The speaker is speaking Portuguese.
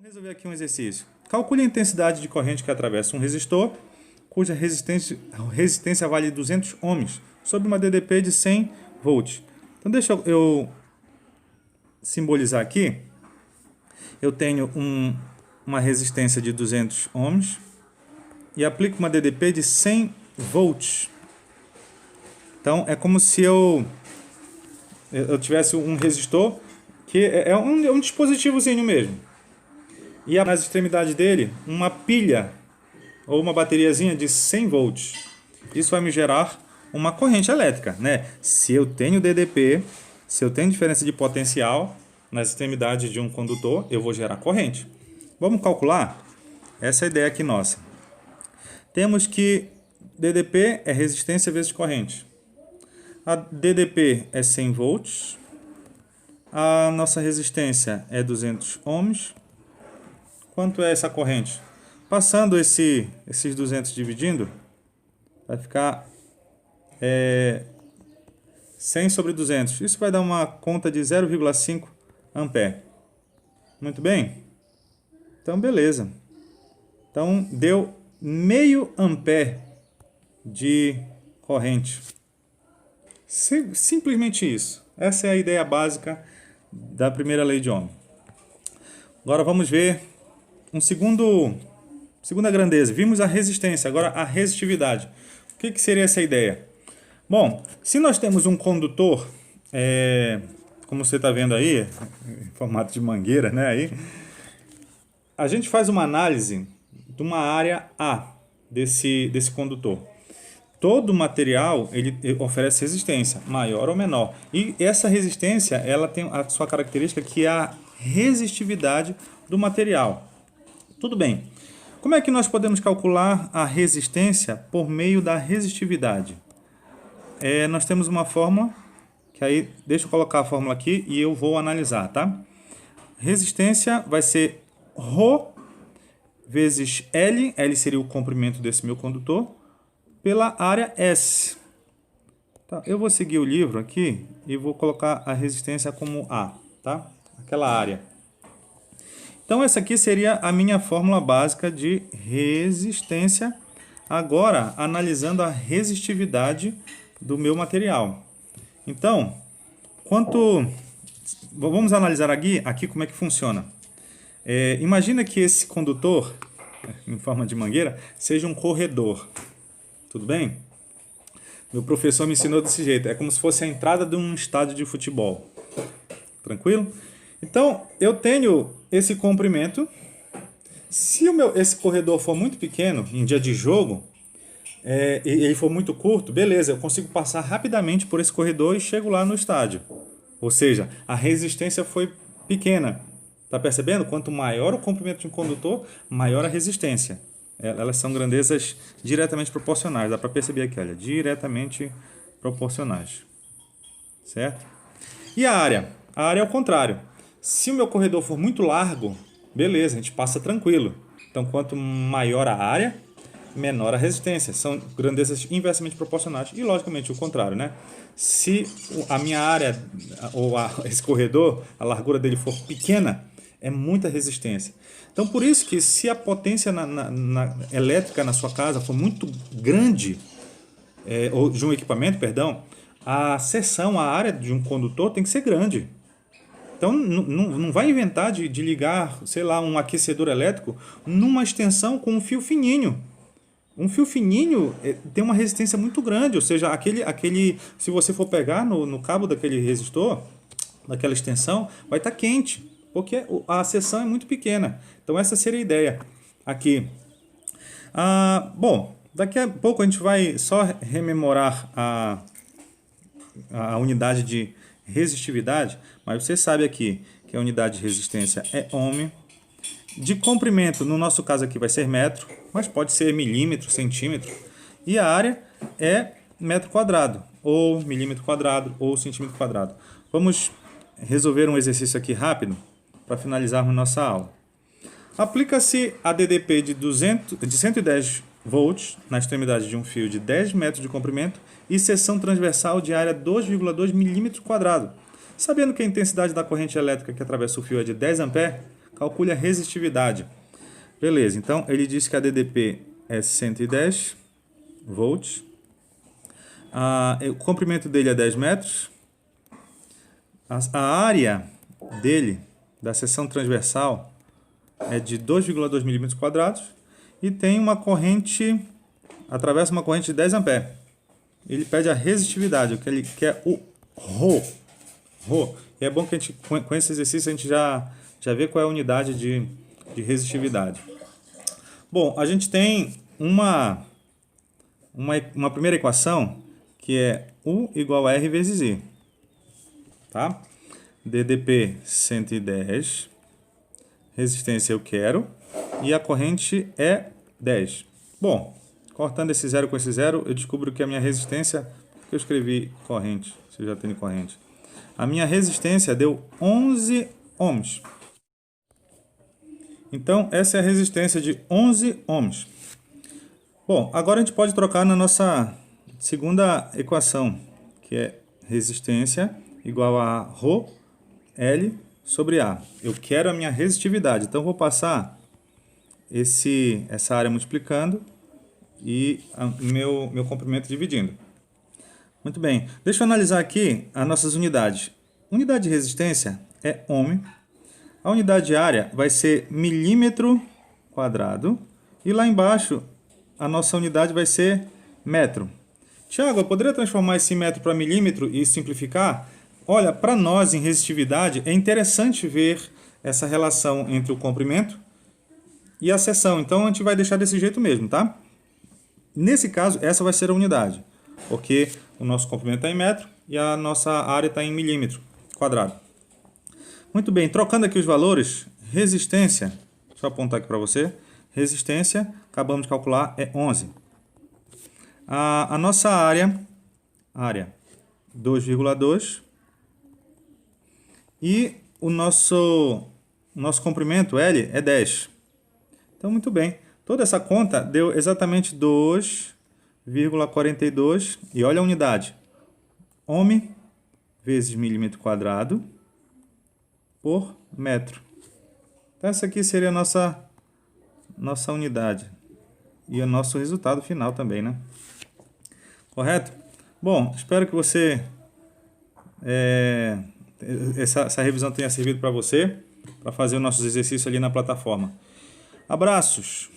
Resolver aqui um exercício. Calcule a intensidade de corrente que atravessa um resistor, cuja resistência vale 200 ohms, sob uma DDP de 100 volts. Então deixa eu simbolizar aqui. Eu tenho uma resistência de 200 ohms e aplico uma DDP de 100 volts. Então é como se eu tivesse um resistor que é um dispositivozinho mesmo. E nas extremidades dele, uma pilha ou uma bateriazinha de 100 volts. Isso vai me gerar uma corrente elétrica, né? Se eu tenho DDP, se eu tenho diferença de potencial nas extremidades de um condutor, eu vou gerar corrente. Vamos calcular? Essa é a ideia aqui nossa. Temos que DDP é resistência vezes corrente. A DDP é 100 volts. A nossa resistência é 200 ohms. Quanto é essa corrente? Passando esses 200 dividindo, vai ficar 100 sobre 200. Isso vai dar uma conta de 0,5 ampere. Muito bem? Então, beleza. Então, deu meio ampere de corrente. Simplesmente isso. Essa é a ideia básica da primeira lei de Ohm. Agora vamos ver segunda grandeza. Vimos a resistência, agora a resistividade. O que seria essa ideia? Bom, se nós temos um condutor, como você está vendo aí, em formato de mangueira, né? Aí, a gente faz uma análise de uma área A desse condutor. Todo material ele oferece resistência, maior ou menor. E essa resistência ela tem a sua característica que é a resistividade do material. Tudo bem. Como é que nós podemos calcular a resistência por meio da resistividade? Nós temos uma fórmula, que aí, deixa eu colocar a fórmula aqui e eu vou analisar, tá? Resistência vai ser Rho vezes L, L seria o comprimento desse meu condutor, pela área S. Tá, eu vou seguir o livro aqui e vou colocar a resistência como A, tá? Aquela área. Então, essa aqui seria a minha fórmula básica de resistência. Agora, analisando a resistividade do meu material. Então, vamos analisar aqui como é que funciona. Imagina que esse condutor, em forma de mangueira, seja um corredor. Tudo bem? Meu professor me ensinou desse jeito. É como se fosse a entrada de um estádio de futebol. Tranquilo? Então, eu tenho esse comprimento. Se esse corredor for muito pequeno, em dia de jogo, e ele for muito curto, beleza, eu consigo passar rapidamente por esse corredor e chego lá no estádio. Ou seja, a resistência foi pequena. Está percebendo? Quanto maior o comprimento de um condutor, maior a resistência. Elas são grandezas diretamente proporcionais. Dá para perceber aqui, olha, diretamente proporcionais. Certo? E a área? A área é o contrário. Se o meu corredor for muito largo, beleza, a gente passa tranquilo. Então, quanto maior a área, menor a resistência. São grandezas inversamente proporcionais. E, logicamente, o contrário, né? Se a minha área, ou esse corredor, a largura dele for pequena, é muita resistência. Então, por isso que se a potência elétrica na sua casa for muito grande, ou de um equipamento, perdão, a seção, a área de um condutor tem que ser grande. Então, não vai inventar de ligar, sei lá, um aquecedor elétrico numa extensão com um fio fininho. Um fio fininho tem uma resistência muito grande, ou seja, se você for pegar no cabo daquele resistor, daquela extensão, vai estar quente, porque a seção é muito pequena. Então, essa seria a ideia aqui. Bom, daqui a pouco a gente vai só rememorar a unidade de resistividade, mas você sabe aqui que a unidade de resistência é ohm. De comprimento, no nosso caso aqui vai ser metro, mas pode ser milímetro, centímetro. E a área é metro quadrado, ou milímetro quadrado, ou centímetro quadrado. Vamos resolver um exercício aqui rápido para finalizarmos nossa aula. Aplica-se a DDP de 110 volts na extremidade de um fio de 10 metros de comprimento e seção transversal de área 2,2 milímetros quadrado. Sabendo que a intensidade da corrente elétrica que atravessa o fio é de 10 ampere, Calcule a resistividade. Beleza, então ele disse que a DDP é 110 volts. O comprimento dele é 10 metros. A área dele, da seção transversal, é de 2,2 milímetros quadrados. E tem uma corrente, atravessa uma corrente de 10 amperes. Ele pede a resistividade, o que ele quer o Rho. E é bom que a gente, com esse exercício a gente já vê qual é a unidade de resistividade. Bom, a gente tem uma primeira equação que é U igual a R vezes I. Tá? DDP 110, resistência eu quero, e a corrente é 10. Bom, cortando esse zero com esse zero, eu descubro que a minha resistência, por que eu escrevi corrente, se eu já tenho corrente? A minha resistência deu 11 ohms. Então, essa é a resistência de 11 ohms. Bom, agora a gente pode trocar na nossa segunda equação, que é resistência igual a Rho L sobre A. Eu quero a minha resistividade, então vou passar essa área multiplicando e meu comprimento dividindo. Muito bem, deixa eu analisar aqui as nossas unidades. Unidade de resistência é ohm. A unidade de área vai ser milímetro quadrado. E lá embaixo, a nossa unidade vai ser metro. Tiago, eu poderia transformar esse metro para milímetro e simplificar? Olha, para nós em resistividade é interessante ver essa relação entre o comprimento e a seção. Então a gente vai deixar desse jeito mesmo, tá? Nesse caso, essa vai ser a unidade, porque o nosso comprimento está em metro e a nossa área está em milímetro quadrado. Muito bem, trocando aqui os valores, resistência, deixa eu apontar aqui para você, resistência, acabamos de calcular, é 11. A nossa área 2,2 e o nosso comprimento L é 10. Então, muito bem, toda essa conta deu exatamente 2,42 e olha a unidade, ohm vezes milímetro quadrado por metro. Então, essa aqui seria a nossa unidade. E o nosso resultado final também, né? Correto? Bom, espero que você... essa revisão tenha servido para você, para fazer os nossos exercícios ali na plataforma. Abraços!